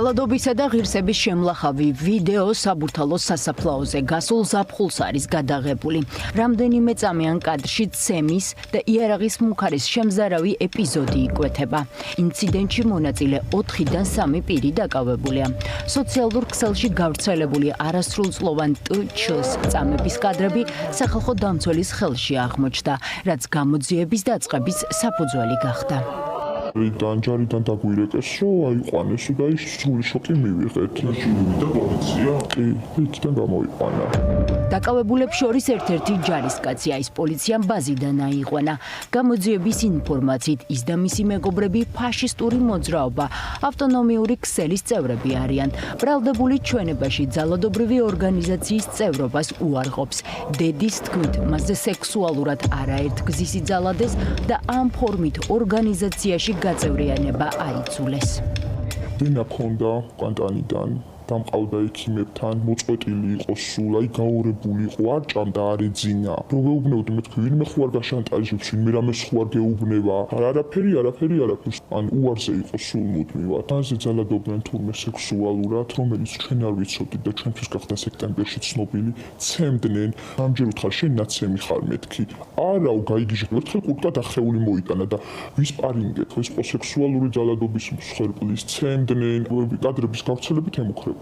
ძალადობისა და ღირსების შემლახავი ვიდეო საბურთალოს სასაფლაოზე გასულ ზაფხულს არის გადაღებული. რამდენიმე წამიან კადრში ცემის და იარაღის მუხარის შემზარავი ეპიზოდი იკვეთება. ინციდენტში მონაწილე 4-დან 3 პირი დაკავებულია. სოციალურ ქსელში გავრცელებული არასრულწლოვან ტჩ-ს წამების კადრები სახალხო დამცველის ხელში აღმოჩნდა, რაც გამოძიების დაწყების საფუძველი გახდა. Danjaridan დაგვირეკეს, რომ აიყვანეს და ის სრული შოკი მივიღეთ. და პოლიცია იქიდან გამოიყვანა. დაკავებულებს შორის ერთ-ერთი ჯარისკაცია, ის პოლიციამ ბაზიდან აიყვანა. გამოძიების ინფორმაციით ის და მისი მეგობრები ფაშისტური მოძრაობა, ავტონომიური ქსელის წევრები არიან. ბრალდებული ჩვენებაში ძალადობრივი ორგანიზაციის წევრობას უარყოფს. დედის თქმით, მასზე სექსუალურად არაერთ გზის იძალადეს და ამ ფორმით ორგანიზაციაში გაწევრიანება აიძულეს. დენა ქონდა კანტანიდან, დამყავდა ექიმებთან, მოწყვეტილი იყო სულ, გაურებული იყო, არ ჭამდა, არ ეძინა. რომ ვეუბნეოდი მეთქვი, ვინმე ხო არ გაშანტაჟებს, ვინმე რამეს ხო არ გეუბნება. არაფერი. ან უარზე იყო სულ მუდმივად. მასზე ძალადობდნენ თურმე სექსუალურად, რომელიც ჩვენ არ ვიცოდით და ჩვენთვის გახდა სექტემბერში ცნობილი, ცემდნენ. ამჯერ უთხარ შენ ნაცემი ხარ მეთქი. არაო, გაიგიჟე, ერთხელ კურტკა დახეული მოიტანა და ვისპარინგეთ, ეს სექსუალური ძალადობის მსხვერპლის ცემდნენ, კადრების გავრცელებით ემუქრებოდნენ.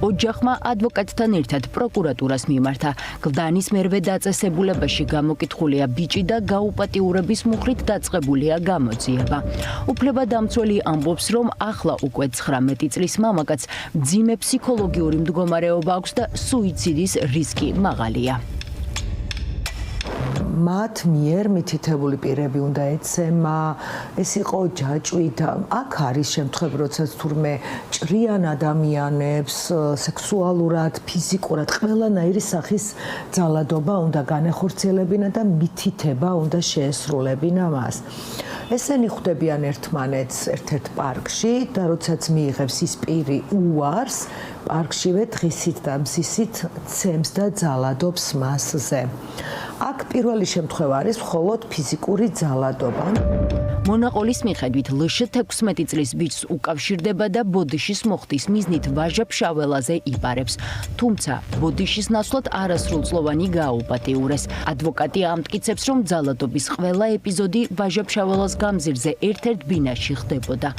ოჯახმა ადვოკატთან ერთად პროკურატურას მიმართა. გლდანის მერვე დაწესებულებაში გამოკითხულია ბიჭი და გაუპატიურების მუხლით დაწყებულია გამოძიება. უფლებადამცველი ამბობს, რომ ახლა უკვე 19 წლის მამაკაც მძიმე ფსიქოლოგიური მდგომარეობა აქვს და სუიციდის რისკი მაღალია. მათ მიერ მითითებული პირები უნდა ეცემა, ეს იყო ჯაჭვი და აქ არის შემთხვევები, როდესაც თურმე ჭრიან ადამიანებს სექსუალურად, ფიზიკურად, ყველანაირი სახის ძალადობა უნდა განეხორციელებინა და მითითება უნდა შეესრულებინა მას. ესენი ხვდებიან ერთმანეთს ერთ-ერთ პარკში და როდესაც მიიღებს ის პირი უარს, პარკშივე დღისით და მსისით ცემს და ძალადობს მასზე. აქ პირველი შემთხვევა არის მხოლოდ ფიზიკური ძალადობა. მონაყოლის მიხედვით ლშ-16 წლის ბიჭს უკავშირდება და ბოდიშის მოხდის მიზნით ვაჟა-ფშაველაზე იპარებს. თუმცა ბოდიშის ნაცვლად არასრულწლოვანი გააუპატიურეს. ადვოკატი ამტკიცებს, რომ ძალადობის ყველა ეპიზოდი ვაჟა-ფშაველას გამზირზე ერთ-ერთ ბინაში ხდებოდა.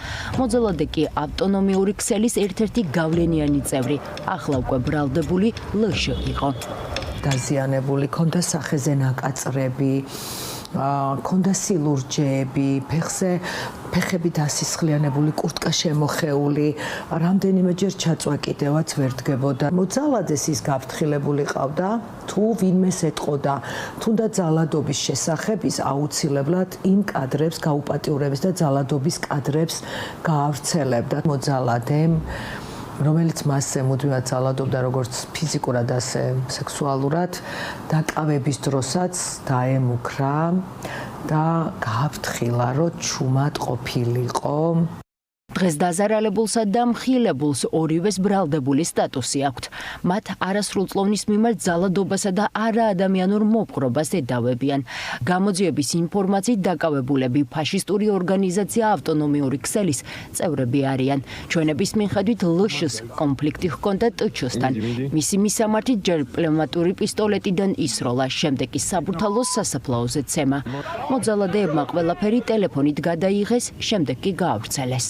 მოძალადე კი ავტონომიური ქსელის ერთ-ერთი გავლენიანი წევრი, ახლა უკვე ბრალდებული ლშ იყო. დაზიანებული, ქონდა სახეზე ნაკაწრები, ქონდა სილურჯეები, ფეხები დასისხლიანებული, კურტკა შემოხეული, რამდენიმეჯერ ჩაწვა კიდევაც ვერ დგებოდა. მოძალადეს ის გაფრთხილებული ყავდა, თუ ვინმეს ეტყოდა, თუნდაც ძალადობის შესახებ ის აუცილებლად იმ კადრებს, გაუპატიურების და ძალადობის კადრებს გაავრცელებდა. მოძალადემ რომელიც მასზე მუდმივად ძალადობდა როგორც ფიზიკურად, ასე სექსუალურად, დაკავების დროსაც დაემუქრა და გააფრთხილა, რომ ჩუმად ყოფილიყო. დღეს დაზარალებულსა და მხილებულს ორივეს ბრალდებული სტატუსი აქვთ. მათ არასრულწლოვნის მიმართ ძალადობასა და არაადამიანურ მოპყრობას ედავებიან. გამოძიების ინფორმაციით დაკავებულები ფაშისტური ორგანიზაცია ავტონომიური ქსელის წევრები არიან. ჩვენების მიხედვით ლშ-ს კონფლიქტი ჰქონდა ტჩ-სთან. მისი მისამართით ჯერ პნევმატური პისტოლეტიდან ისროლა, შემდეგ კი საბურთალოს სასაფლაოზე ცემა. მოძალადეებმა ყველაფერი ტელეფონით გადაიღეს, შემდეგ კი გაავრცელეს.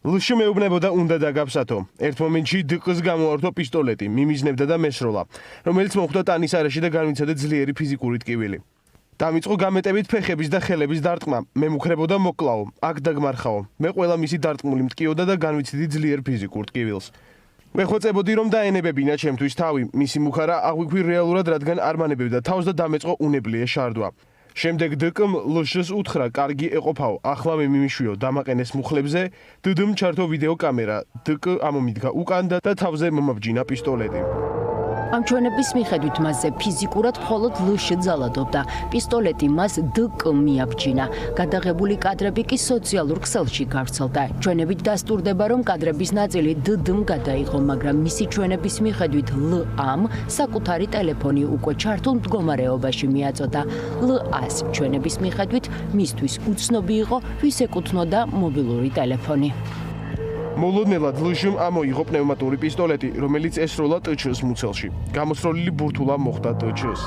ლშ მეუბნებოდა უნდა დაგაფსათო. ერთ მომენტში დ-ს გამოართვა პისტოლეტი, მიმიზნებდა და მესროლა, რომელიც მოხვდა ტანის არეში და განვიცადა ძლიერი ფიზიკური ტკივილი. დამიწყო გამეტებით ფეხების და ხელების დარტყმა. მე მუქრებოდა მოკლაო, აქ დაგმარხაო. მე ყველა მისი დარტყმული მტკიოდა და განვიცდი ძლიერ ფიზიკურ ტკივილს. მე ხვეწებოდი რომ დაენებებინა ჩემთვის თავი, მისი მუხარა აღვიქვი რეალურად, რადგან არ მანებებდა თავს და დამეწყო უნებლიე შარდვა. შემდეგ დკ-მ ლშ-ს უთხრა, კარგი ეყოფაო, ახლა მე მიმიშვიო, დამაყენეს მუხლებზე, დდ-მ ჩართო ვიდეო კამერა, დკ ამომიდგა უკან და თავზე მომაბჯინა პისტოლეტი. ამ ჩვენების მიხედვით მასზე ფიზიკურად მხოლოდ ლშ ძალადობდა. პისტოლეტი მას დკ მიაბჯინა. გადაღებული კადრები კი სოციალურ ქსელში გავრცელდა. ჩვენებით დასტურდება, რომ კადრების ნაწილი დდ-მ გადაიღო, მაგრამ მისი ჩვენების მიხედვით ლ-ამ საკუთარი ტელეფონი უკვე ჩართულ მდგომარეობაში მიაწოდა. ლ-ას ჩვენების მიხედვით მისთვის უცნობი იყო, ვის ეკუთვნოდა მობილური ტელეფონი. მოლოდნელად ლშმ ამოიღო პნევმატური პისტოლეტი, რომელიც ესროლა ტჩ-ს მუცელში. გამოსროლილი ბურთულა მოხდა ტჩ-ს.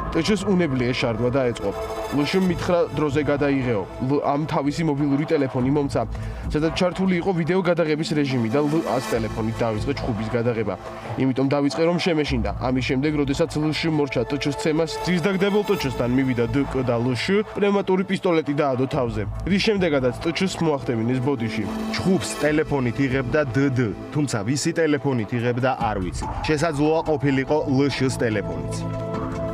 ტჩ-ს უნებლიე შარდვა დაეწყო. ლშმ მითხრა დროზე გადაიღეო. ლ-ამ თავისი მობილური ტელეფონი მომცა, სადაც ჩართული იყო ვიდეო გადაღების რეჟიმი და ლ-ას ტელეფონით დავიწყე ჩხუბის გადაღება. იმიტომ დავიწყე რომ შემეშინდა. ამის შემდეგ, როდესაც ლშ მორჩა ტჩ-ს ცემას, ძირდაგდებულ ტჩ-სთან მივიდა დკ და ლშ, პნევმატური პისტოლეტი დაადო თავზე. რის შემდეგაც ტჩ-ს მოახდევინეს ბოდიში. ჩხუბს ტელეფონით იღებდა დდ, თუმცა ვისი ტელეფონით იღებდა არ ვიცი. შესაძლოა ყოფილიყო ლშ-ს ტელეფონიც.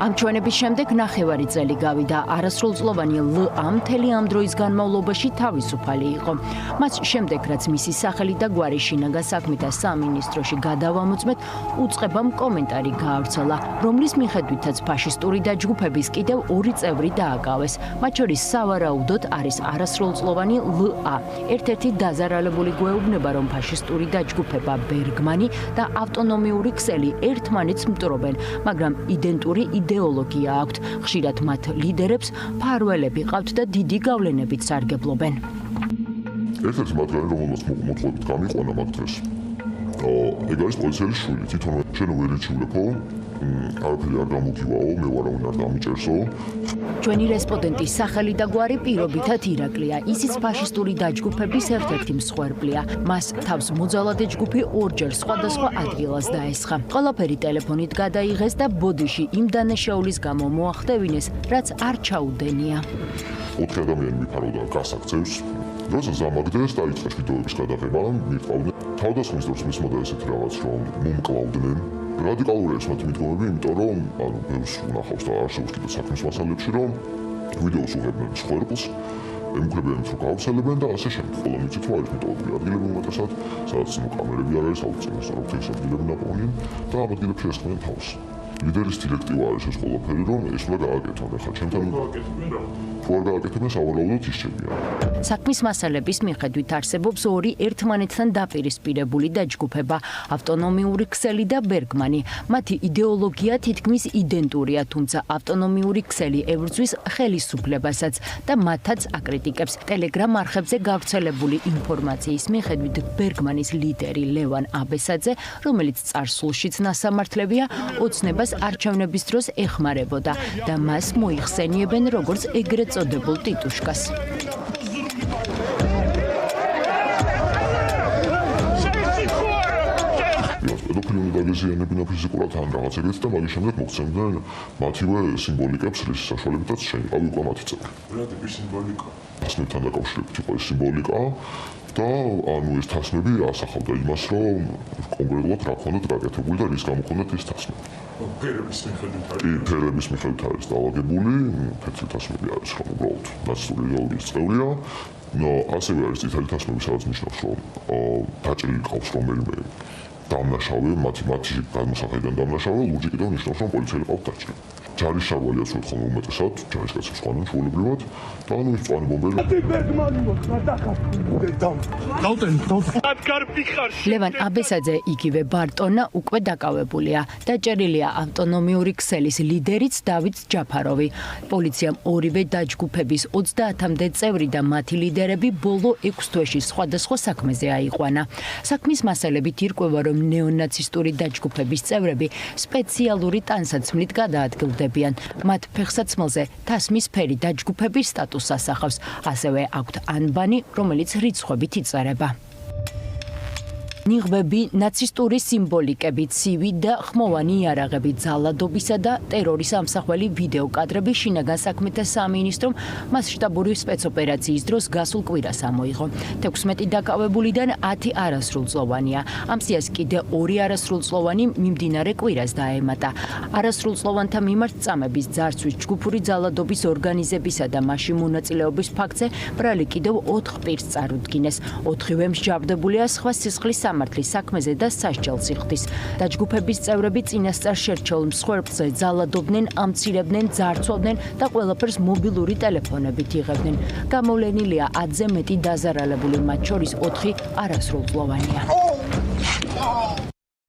ამ ჩვენების შემდეგ ნახევარი წელი გავიდა. არასრულწლოვანი ლ-ა მთელი ამ დროის განმავლობაში თავისუფალი იყო. მას შემდეგ, რაც მისი სახელი და გვარი შინაგან საქმეთა სამინისტროში გადავამოწმეთ, უწყებამ კომენტარი გაავრცელა, რომლის მიხედვითაც ფაშისტური დაჯგუფების კიდევ 2 წევრი დააკავეს. მათ შორის სავარაუდოდ არის არასრულწლოვანი ლ-ა. ერთ-ერთი დაზარალებული გვეუბნება, რომ ფაშისტური დაჯგუფება ბერგმანი და ავტონომიური ქსელი ერთმანეთს მტრობენ, მაგრამ იდენტური იდეოლოგია აქვთ. ხშირად მათ ლიდერებს ფარველები ყავთ და დიდი გავლენებით სარგებლობენ. ერთ-ერთი მათგანი, რომელმაც მოწყვეტით გამიყვანა მაგ დღეს. ეგ არის პოლიციელის შვილი, თვითონ შენ ვერ ირჩივლეო, არაფერი არ გამოგივაო, მე ვარავინ არ დამიჭერსო. ჩვენი რესპონდენტის სახელი და გვარი პირობითად ირაკლია. ისიც ფაშისტური დაჯგუფების ერთ-ერთი მსხვერპლია. მას თავს მოძალადე ჯგუფი ორჯერ სხვადასხვა ადგილას დაესხა. ყველაფერი ტელეფონით გადაიღეს და ბოდიში იმ დანაშაულის გამო მოახდევინეს, რაც არ ჩაუდენია. 4 ადამიანი მიფარავდა გასაქცევს. როცა ზამაგდეს დაიწყეს ვიდეოების გადაღება, მიყავდნენ თავდასხმის დროს მისმოდა ესეთი რაღაც, რომ მომკლავდნენ. რადიკალურია ეს მათი მიდგომები, იმიტომ რომ ბევრს უნახავს და არსებობს კიდევ საქმის მასალებში, რომ ვიდეოს უღებდნენ მსხვერპლს, ემუქრებიან რომ გაავრცელებენ და ასე შემდეგ. ხოლო მიცით რომ არის მიტოვებული ადგილები უმეტესად, სადაც კამერები არ არის, აუცილებლად საროქის ადგილები ნაპოვნია და ამ ადგილებში ესხმიან თავს. ლიდერის დირექტივა არის ეს ყველაფერი, რომ ეს უნდა გააკეთონ. ახლა ჩემთან თუ არ გააკეთებენ, სავარაუდოდ ისჩებიან. საქმის მასალების მიხედვით არსებობს 2 ერთმანეთთან დაპირისპირებული დაჯგუფება, ავტონომიური ქსელი და ბერგმანი. მათი იდეოლოგია თითქმის იდენტურია, თუმცა ავტონომიური ქსელი ებრძვის ხელისუფლებასაც და მათაც აკრიტიკებს. ტელეგრამ არხებზე გავრცელებული ინფორმაციის მიხედვით ბერგმანის ლიდერი ლევან აბესაძე, რომელიც წარსულშიც ნასამართლებია, ოცნებას არჩევნების დროს ეხმარებოდა და მას მოიხსენიებენ როგორც ეგრეთ წოდებულ ტიტუშკას. პედოფილი უნდა დაგეზიანებინა ფიზიკურად ან რაღაც ეგრეთ და მაგის შემდეგ მოგცემდნენ მათივე სიმბოლიკებს, რის საშუალებითაც შეიყავი უკვე მათი წევრი. რა ტიპის სიმბოლიკა? თასმებთან დაკავშირებით იყო ეს სიმბოლიკა და ანუ ეს თასმები ასახავდა იმას, რომ კონკრეტულად რა ქონდათ გაკეთებული და რის გამო ქონდათ ეს თასმები. ფერების მიხედვით არის. კი, ფერების მიხედვით არის დაალაგებული, თეთრი თასმები არის ხომ უბრალოდ ნაცისტური იდეოლოგიის წევრია. ასევე არის წითელი თასმები, სადაც ნიშნავს, რომ დაჭრილი ყავს რომელიმე დამნაშავე, მათი გადმოსახედიდან დამნაშავე, ლურჯი კიდევ ნიშნავს, რომ პოლიციელი ყავთ დაჭრილი. ჯარის შარვალიაც ვეთხოვ უმეტესად, ჯარისკაცებს ყვანენ ჩვეულებრივად და ანუ ის წვანი ბომბები. ლევან აბესაძე იგივე ბარტონა უკვე დაკავებულია. დაჭერილია ავტონომიური ქსელის ლიდერიც დავით ჯაფაროვი. პოლიციამ ორივე დაჯგუფების 30-მდე წევრი და მათი ლიდერები ბოლო 6 თვეში სხვადასხვა საქმეზე აიყვანა. საქმის მასალებით ირკვევა, რომ ნეონაცისტური დაჯგუფების წევრები სპეციალური ტანსაცმლით გადაადგილდებიან. მათ ფეხსაცმელზე თასმის ფერი დაჯგუფების სტატუსს ასახავს. ასევე აქვთ ანბანი, რომელიც რიცხვებით იწერება. ნიღბები, ნაცისტური სიმბოლიკები, ცივი და ხმოვანი იარაღები, ძალადობისა და ტერორის ამსახველი ვიდეო კადრები შინაგან საქმეთა სამინისტრომ მასშტაბური სპეცოპერაციის დროს გასულ კვირას ამოიღო. 16 დაკავებულიდან 10 არასრულწლოვანია. ამ სიას კიდე 2 არასრულწლოვანი მიმდინარე კვირას დაემატა. არასრულწლოვანთა მიმართ წამების ძარცვის, ჯგუფური ძალადობის ორგანიზებისა და მასში მონაწილეობის ფაქტზე ბრალი კიდევ 4 პირს წარუდგინეს. 4-ვე მსჯავრდებულია სხვა სისხლის სამართლის საქმეზე და სასჯელ სიხდის. დაჯგუფების წევრები წინასწარ შერჩეულ მსხვერპლზე ძალადობდნენ, ამცირებდნენ, ძარცვავდნენ და ყველაფერს მობილური ტელეფონებით იღებდნენ. გამოვლენილია 10-ზე მეტი დაზარალებული, მათ შორის 4 არასრულწლოვანია.